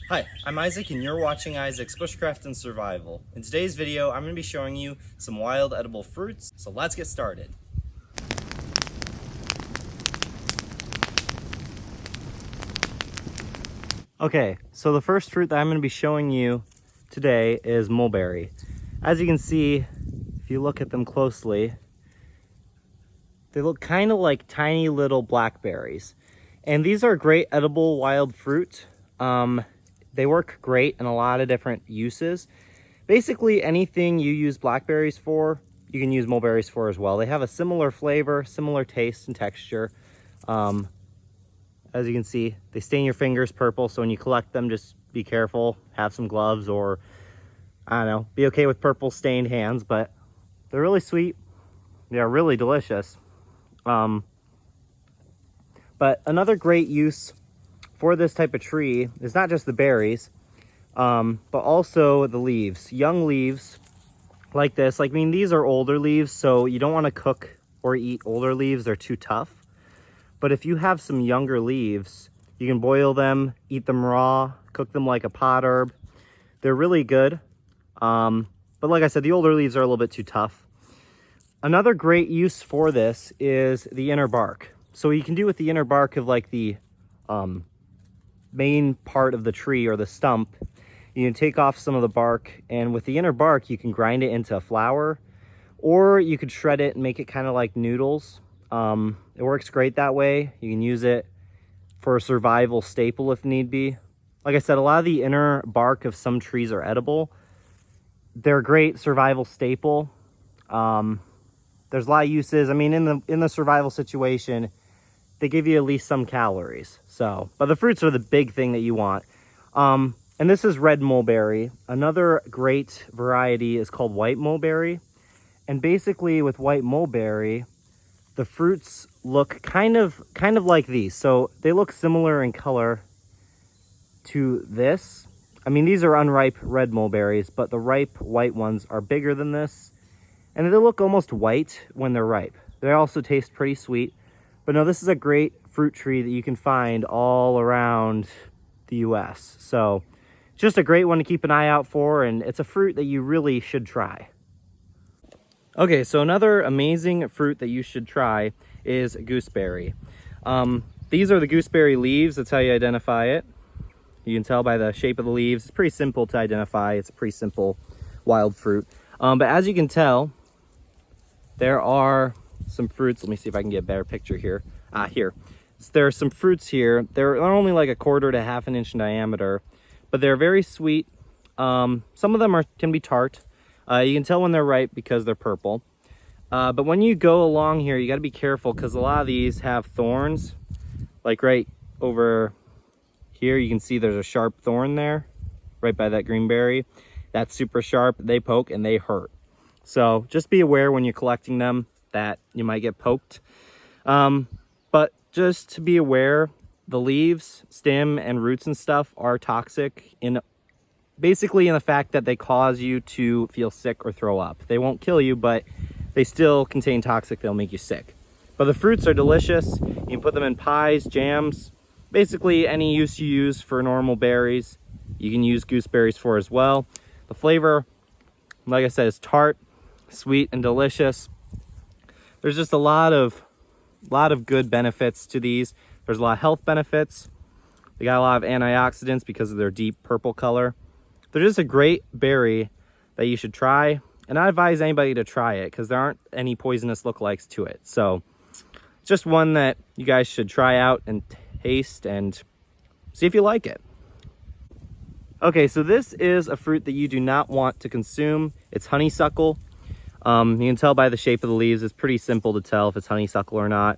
Hi, I'm Isaac and you're watching Isaac's Bushcraft and Survival. In today's video, I'm going to be showing you some wild edible fruits, so let's get started. Okay, so the first fruit that I'm going to be showing you today is mulberry. As you can see, if you look at them closely, they look kind of like tiny little blackberries. And these are great edible wild fruit. They work great in a lot of different uses. Basically, anything you use blackberries for, you can use mulberries for as well. They have a similar flavor, similar taste and texture. As you can see, they stain your fingers purple, so when you collect them, just be careful, have some gloves, or I don't know, be okay with purple stained hands, but they're really sweet. They're really delicious. But another great use for this type of tree is not just the berries, but also the leaves. Young leaves like this, these are older leaves, so you don't want to cook or eat older leaves. They're too tough. But if you have some younger leaves, you can boil them, eat them raw, cook them like a pot herb. They're really good. But like I said, the older leaves are a little bit too tough. Another great use for this is the inner bark. So what you can do with the inner bark of like the main part of the tree or the stump, you can take off some of the bark, and with the inner bark you can grind it into flour, or you could shred it and make it kind of like noodles. It works great that way. You can use it for a survival staple if need be. Like I said, a lot of the inner bark of some trees are edible. They're a great survival staple. There's a lot of uses. I mean, in the survival situation, they give you at least some calories. So, but the fruits are the big thing that you want. And this is red mulberry. Another great variety is called white mulberry. And basically with white mulberry, the fruits look kind of like these. So they look similar in color to this. I mean, these are unripe red mulberries, but the ripe white ones are bigger than this. And they look almost white when they're ripe. They also taste pretty sweet. But no, this is a great fruit tree that you can find all around the US. So just a great one to keep an eye out for, and it's a fruit that you really should try. Okay, so another amazing fruit that you should try is gooseberry. These are the gooseberry leaves. That's how you identify it. You can tell by the shape of the leaves. It's pretty simple to identify. It's a pretty simple wild fruit. But as you can tell, there are some fruits. Let me see if I can get a better picture here. Here. So there are some fruits here. They're only like 1/4 to 1/2 inch in diameter, but they're very sweet. Some of them can be tart. You can tell when they're ripe because they're purple. But when you go along here, you got to be careful because a lot of these have thorns. Like right over here, you can see there's a sharp thorn there, right by that green berry. That's super sharp. They poke and they hurt. So just be aware when you're collecting them that you might get poked. But just to be aware, the leaves, stem, and roots and stuff are toxic basically in the fact that they cause you to feel sick or throw up. They won't kill you, but they still contain toxic that'll make you sick. But the fruits are delicious. You can put them in pies, jams, basically any use you use for normal berries, you can use gooseberries for as well. The flavor, like I said, is tart, sweet, and delicious. There's just a lot of good benefits to these. There's a lot of health benefits. They got a lot of antioxidants because of their deep purple color. They're just a great berry that you should try. And I advise anybody to try it because there aren't any poisonous lookalikes to it. So just one that you guys should try out and taste and see if you like it. Okay, so this is a fruit that you do not want to consume. It's honeysuckle. You can tell by the shape of the leaves. It's pretty simple to tell if it's honeysuckle or not.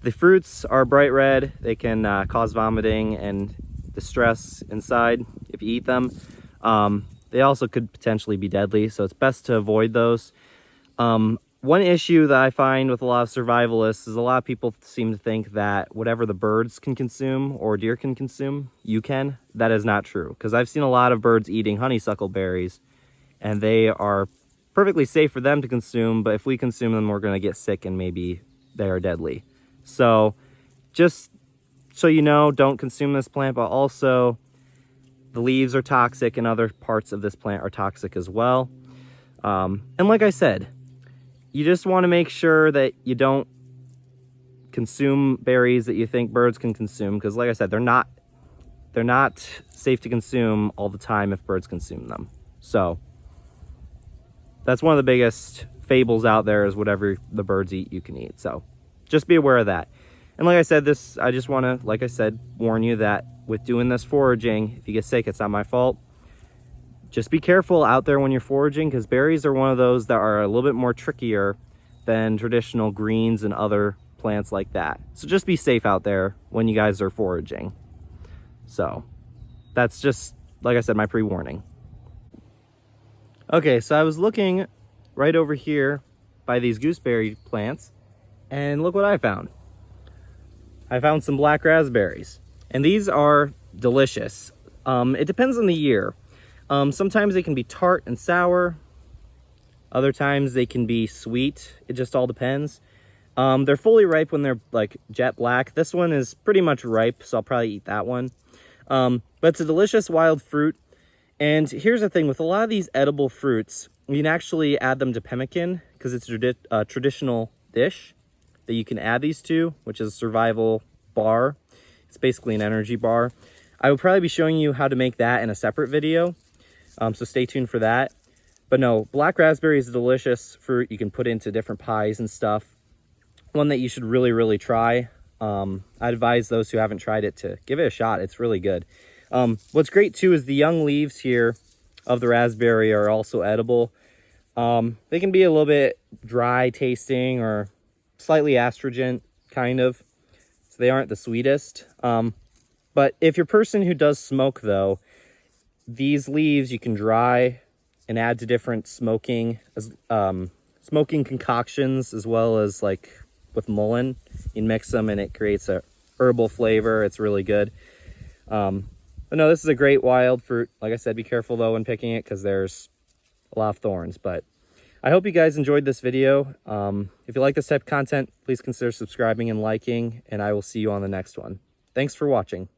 The fruits are bright red. They can cause vomiting and distress inside if you eat them. They also could potentially be deadly, so it's best to avoid those. One issue that I find with a lot of survivalists is a lot of people seem to think that whatever the birds can consume or deer can consume, you can. That is not true, because I've seen a lot of birds eating honeysuckle berries, and they are perfectly safe for them to consume, but if we consume them, we're going to get sick and maybe they are deadly. So just so you know, don't consume this plant, but also the leaves are toxic and other parts of this plant are toxic as well. And like I said, you just want to make sure that you don't consume berries that you think birds can consume, because like I said, they're not safe to consume all the time if birds consume them. So that's one of the biggest fables out there, is whatever the birds eat, you can eat. So just be aware of that. And like I said, I just want to, like I said, warn you that with doing this foraging, if you get sick, it's not my fault. Just be careful out there when you're foraging, because berries are one of those that are a little bit more trickier than traditional greens and other plants like that. So just be safe out there when you guys are foraging. So that's just, like I said, my pre-warning. Okay, so I was looking right over here by these gooseberry plants, and look what I found. I found some black raspberries, and these are delicious. It depends on the year. Sometimes they can be tart and sour. Other times they can be sweet. It just all depends. They're fully ripe when they're like jet black. This one is pretty much ripe, so I'll probably eat that one. But it's a delicious wild fruit. And here's the thing, with a lot of these edible fruits, you can actually add them to pemmican, because it's a traditional dish that you can add these to, which is a survival bar. It's basically an energy bar. I will probably be showing you how to make that in a separate video, so stay tuned for that. But no, black raspberry is a delicious fruit. You can put into different pies and stuff. One that you should really try. I advise those who haven't tried it to give it a shot. It's really good. What's great too is the young leaves here of the raspberry are also edible. They can be a little bit dry tasting or slightly astringent, kind of. So they aren't the sweetest. But if you're a person who does smoke though, these leaves you can dry and add to different smoking concoctions, as well as like with mullein. You mix them and it creates a herbal flavor. It's really good. But no, this is a great wild fruit. Like I said, be careful though when picking it, because there's a lot of thorns. But I hope you guys enjoyed this video. If you like this type of content, please consider subscribing and liking, and I will see you on the next one. Thanks for watching.